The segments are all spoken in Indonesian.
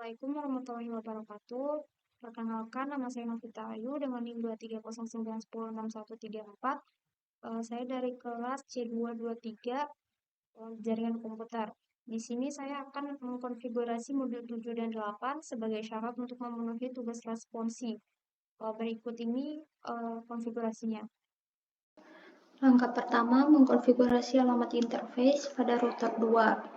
Assalamualaikum warahmatullahi wabarakatuh. Perkenalkan, nama saya Novita Ayu dengan NIM 23091061134. Saya dari kelas C223 Jaringan Komputer. Di sini saya akan mengkonfigurasi modul 7 dan 8 sebagai syarat untuk memenuhi tugas responsi. Berikut ini konfigurasinya. Langkah pertama, mengkonfigurasi alamat interface pada router 2.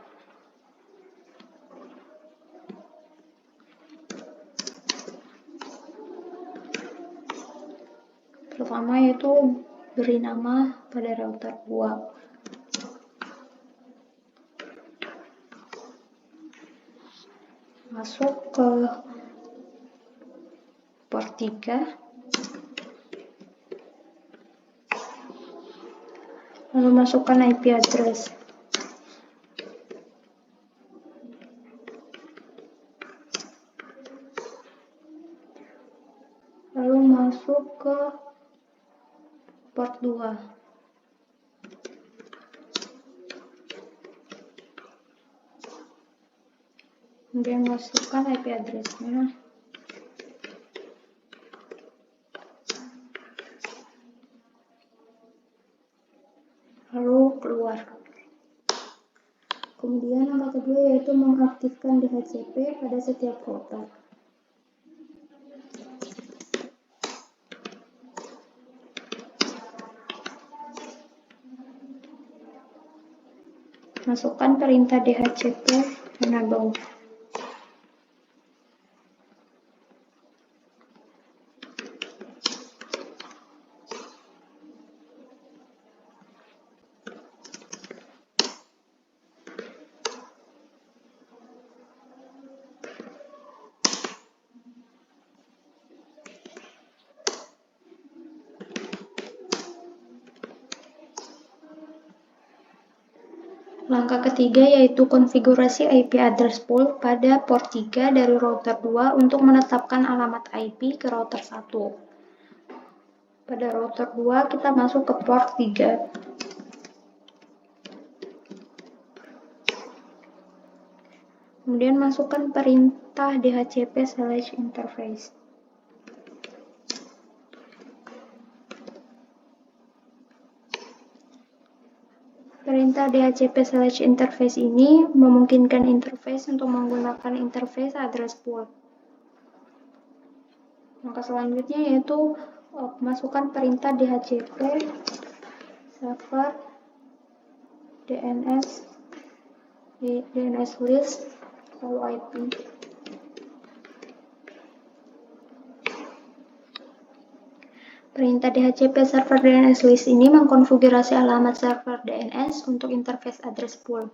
Pertama yaitu beri nama pada router 2. Masuk ke port 3. Lalu masukkan IP address. Lalu masuk ke port 2. Kemudian masukkan IP address-nya. Lalu keluar. Kemudian langkah kedua yaitu mengaktifkan DHCP pada setiap router. Masukkan perintah DHCP enable. Langkah ketiga yaitu konfigurasi IP address pool pada port 3 dari router 2 untuk menetapkan alamat IP ke router 1. Pada router 2 kita masuk ke port 3. Kemudian masukkan perintah dhcp/interface. Perintah dhcp/interface ini memungkinkan interface untuk menggunakan interface address pool. Langkah selanjutnya yaitu masukkan perintah dhcp server DNS list lalu IP. Perintah dhcp server DNS list ini mengkonfigurasi alamat server DNS untuk interface address pool.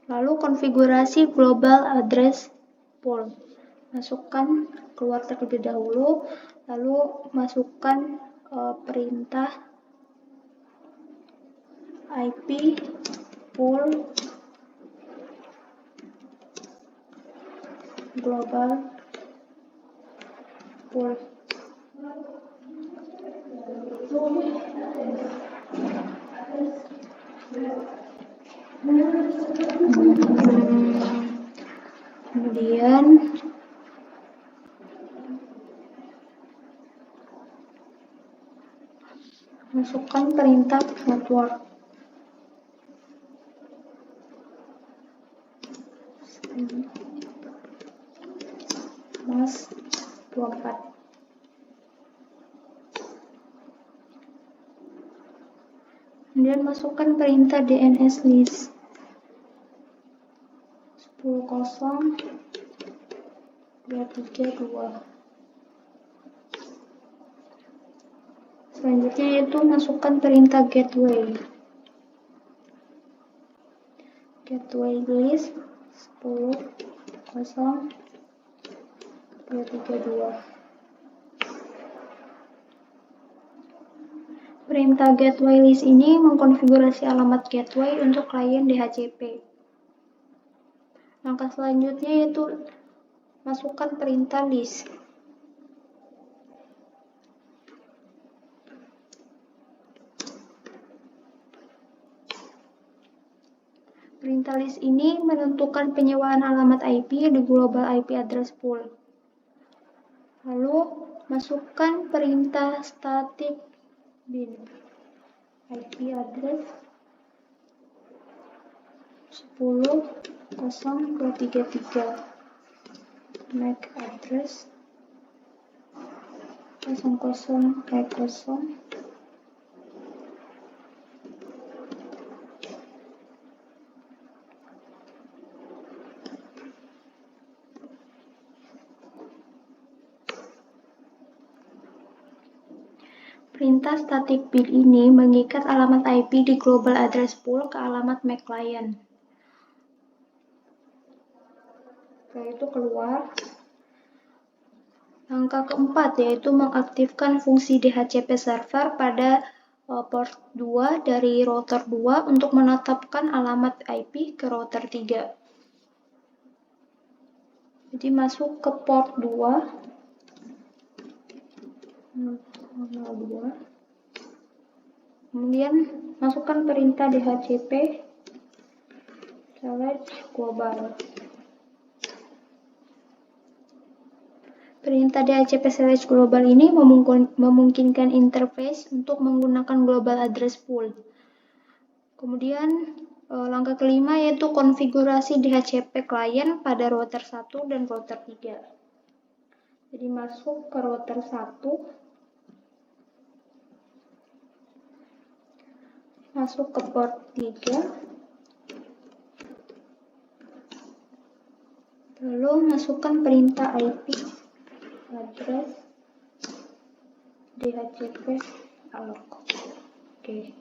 Lalu konfigurasi global address pool. Masukkan keluar terlebih dahulu, lalu masukkan perintah IP pool global pool. Kemudian masukkan perintah network. Mas 24. Kemudian masukkan perintah DNS list 10.232. Selanjutnya yaitu masukkan perintah gateway list 10.232. Perintah gateway list ini mengkonfigurasi alamat gateway untuk klien DHCP. Langkah selanjutnya yaitu masukkan perintah list. Perintah list ini menentukan penyewaan alamat IP di global IP address pool. Lalu masukkan perintah static bin IP address 10.0.233 MAC address 00.0. Perintah static bin ini mengikat alamat IP di global address pool ke alamat MAC client. Setelah itu keluar. Langkah keempat yaitu mengaktifkan fungsi DHCP server pada port 2 dari router 2 untuk menetapkan alamat IP ke router 3. Jadi masuk ke port 2. 02. Kemudian masukkan perintah DHCP /global. Perintah DHCP /global ini memungkinkan interface untuk menggunakan global address pool. Kemudian langkah kelima yaitu konfigurasi DHCP client pada router 1 dan router 3. Jadi masuk ke router 1. Masuk ke port 3, lalu masukkan perintah IP address DHCP alloc. Oke,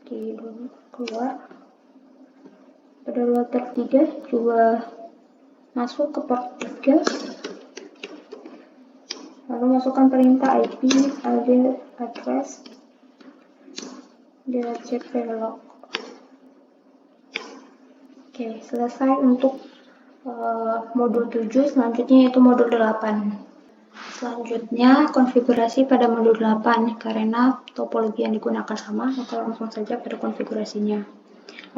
dulu keluar. Pada router 3 juga masuk ke port 3, lalu masukkan perintah IP address DHCP alloc. Oke, selesai untuk modul 7, selanjutnya yaitu modul 8. Selanjutnya konfigurasi pada modul 8, karena topologi yang digunakan sama, maka langsung saja pada konfigurasinya.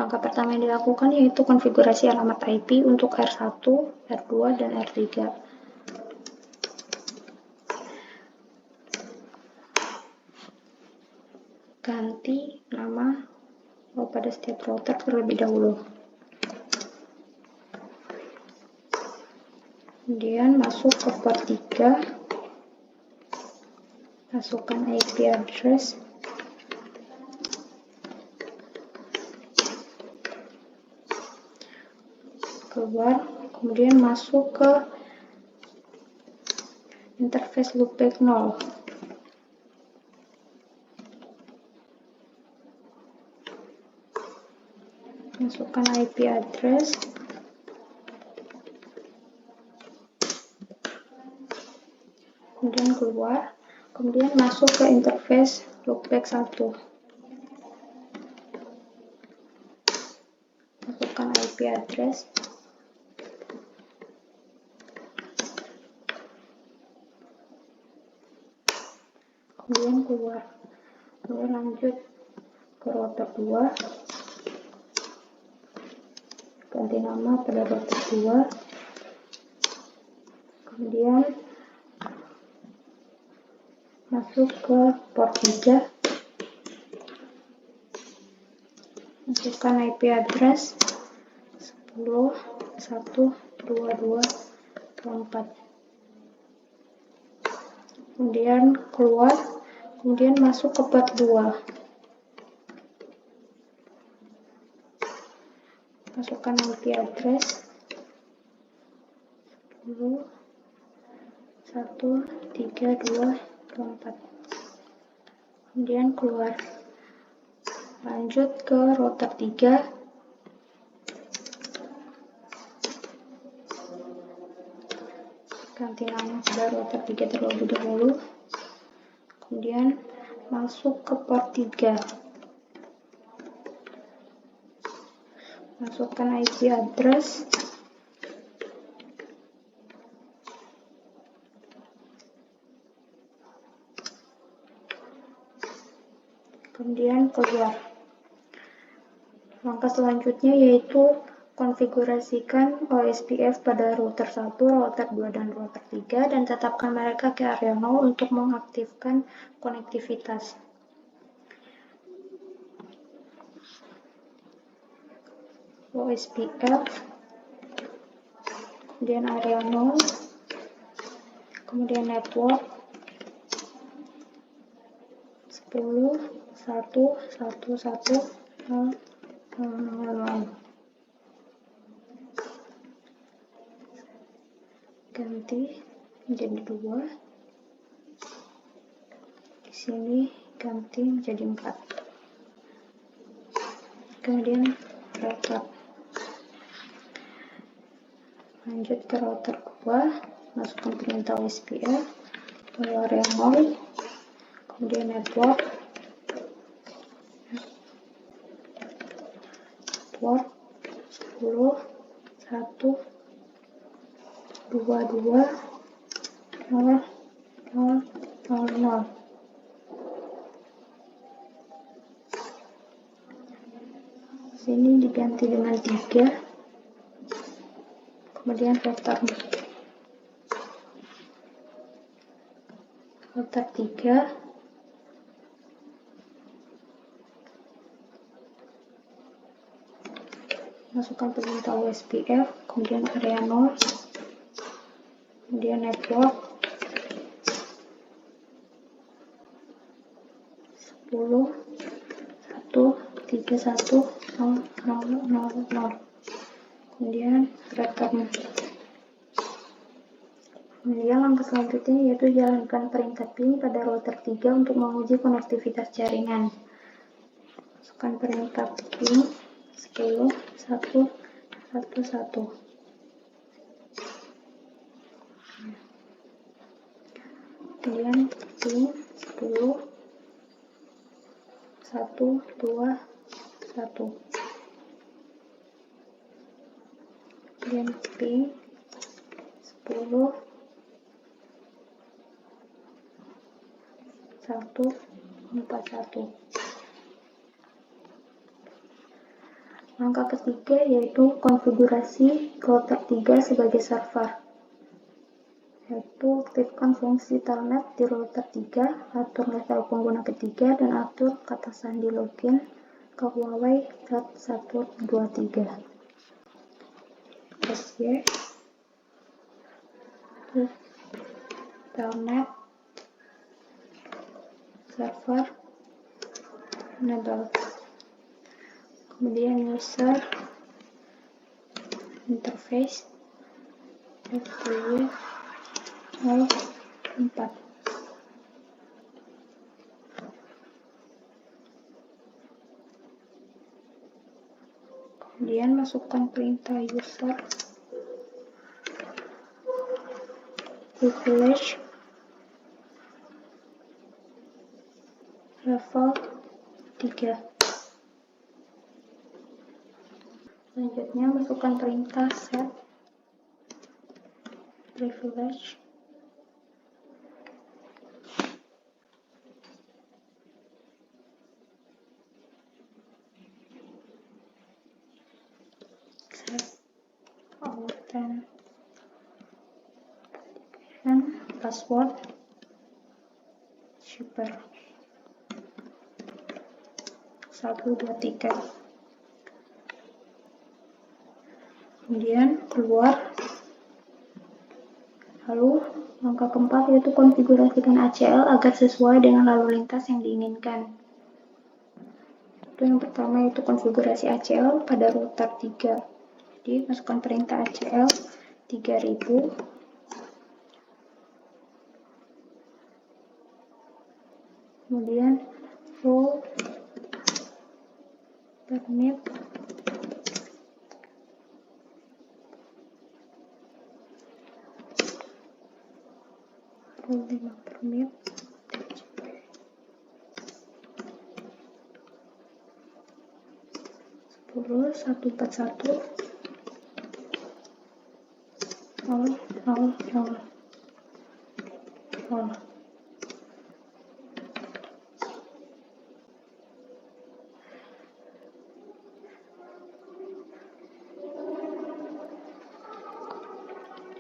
Langkah pertama yang dilakukan yaitu konfigurasi alamat IP untuk R1, R2, dan R3. Ganti nama pada setiap router terlebih dahulu. Kemudian masuk ke port 3, masukkan IP address, keluar, kemudian masuk ke interface loopback 0. Masukkan IP address, kemudian keluar, kemudian masuk ke interface loopback 1. Masukkan IP address, kemudian keluar, kemudian lanjut ke router 2, ganti nama pada router 2, kemudian masuk ke port 3, masukkan IP address 10.1.22.4, kemudian keluar, kemudian masuk ke port 2, masukkan IP address 10.1.32.4, kemudian keluar, lanjut ke router 3, ganti nama pada router 3 terlebih dahulu, kemudian masuk ke port 3, masukkan IP address ', kemudian keluar, Langkah selanjutnya yaitu konfigurasikan OSPF pada router 1, router 2, dan router 3 dan tetapkan mereka ke area 0 untuk mengaktifkan konektivitas. OSPF, kemudian area 0, kemudian network 10, 1, 1, 1, 0, 0, 0. Ganti menjadi 2. Di sini ganti menjadi 4. Kemudian router. Lanjut ke router 2, masukkan perintah OSPF, lalu area 0, kemudian network 10, 1, 2, 2, 0, 0, 0, 0. Sini diganti dengan 3, kemudian router 3, masukkan perintah OSPF, kemudian area 0, kemudian network 10, 1, 3, 1, 0, 0, 0, 0. Kemudian router. Kemudian langkah selanjutnya yaitu jalankan perintah ping pada router 3 untuk menguji konektivitas jaringan. Masukkan perintah ping 10, 1, 1, 1. Kemudian ping 10, 1, 2, 1. Kemudian ping 10, 1, 4, 1. Langkah ketiga yaitu konfigurasi router 3 sebagai server. Yaitu aktifkan fungsi telnet di router 3, atur level pengguna ketiga, dan atur kata sandi login ke Huawei Cat123. SY telnet server enable. Kemudian user interface FTW 04. Kemudian masukkan perintah user privilege level 3. Selanjutnya masukkan perintah set privilege set authentication password super 1, 2, 3. Kemudian keluar. Lalu langkah keempat yaitu konfigurasikan ACL agar sesuai dengan lalu lintas yang diinginkan. Itu yang pertama yaitu konfigurasi ACL pada router 3. Jadi masukkan perintah ACL 3000. Kemudian row permit 5 permit 10, 141 0, 0, 0, 0.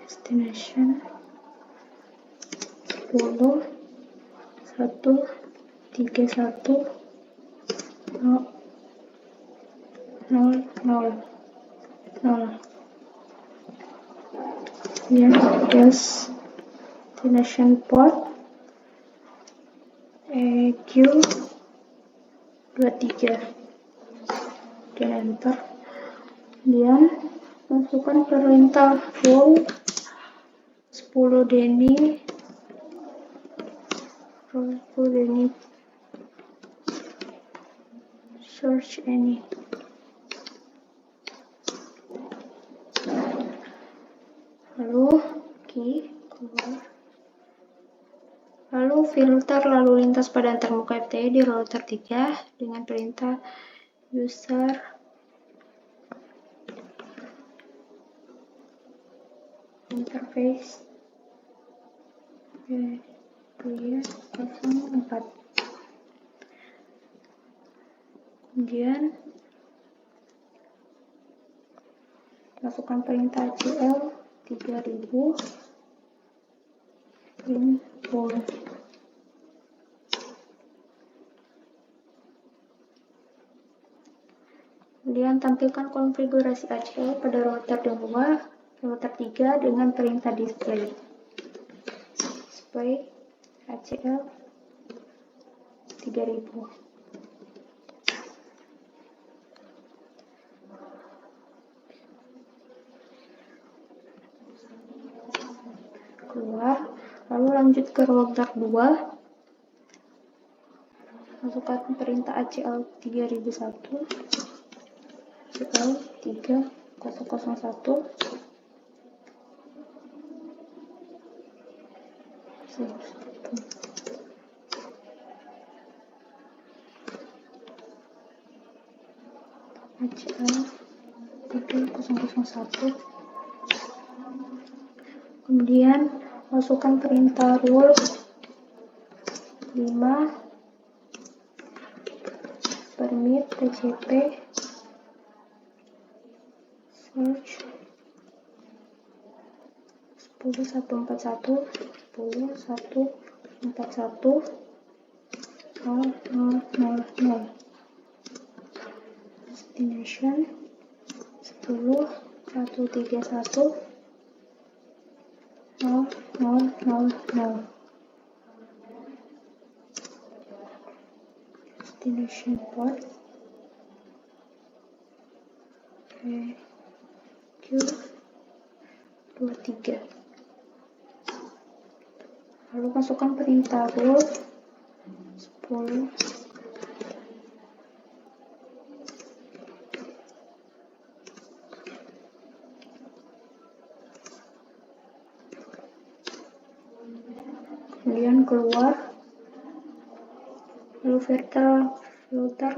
destination 10 1 31 0 0 0 0. Kemudian destination port EQ23 dan enter. Kemudian masukkan perintah full 10 Denny search any. Lalu keluar. Lalu filter lalu lintas pada antarmuka FTE di router 3 dengan perintah user interface clear 04. Kemudian masukkan perintah CL 3000 info. Kemudian tampilkan konfigurasi ACL pada router 2, router 3 dengan perintah display ACL 3000. Keluar, lalu lanjut ke router 2, masukkan perintah ACL 3001 ACL 3001 ACL 3001. Kemudian masukkan perintah rule 5 permit TCP search 10141 10141 0000. Destination 10131 000. Destination port EQ23. Lalu masukkan perintah rule 10 kemudian keluar, lalu filter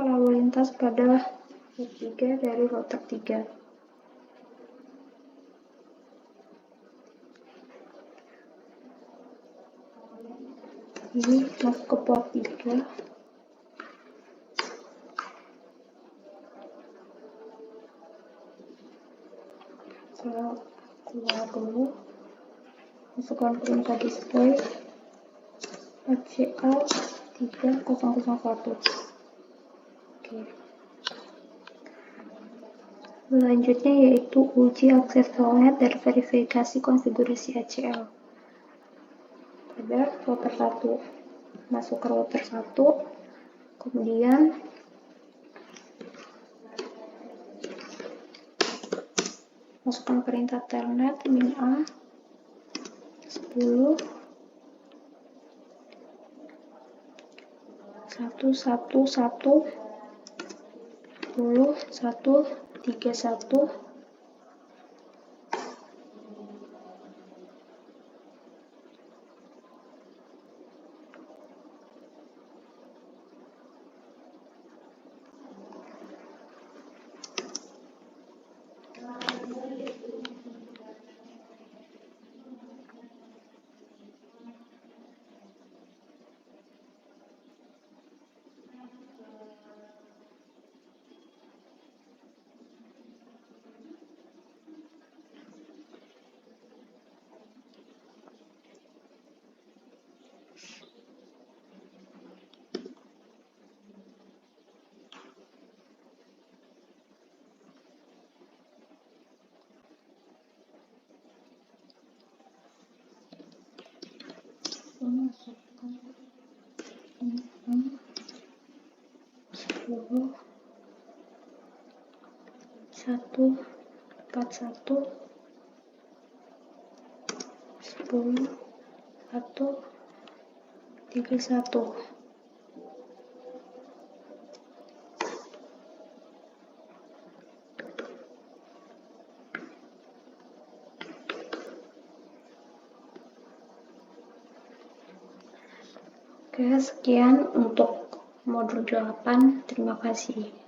lalu lintas pada router 3 dari router 3. Ini masuk ke port 3. Keluar dulu, masukkan perintah display ACL 3001. Oke. Selanjutnya yaitu uji akses telnet dan verifikasi konfigurasi ACL pada router 1. Masuk ke router 1, kemudian masukkan perintah telnet min A 10 111 10 131. 10, 1, 41, 10, 1, 31. Oke, sekian untuk modul 8. Terima kasih.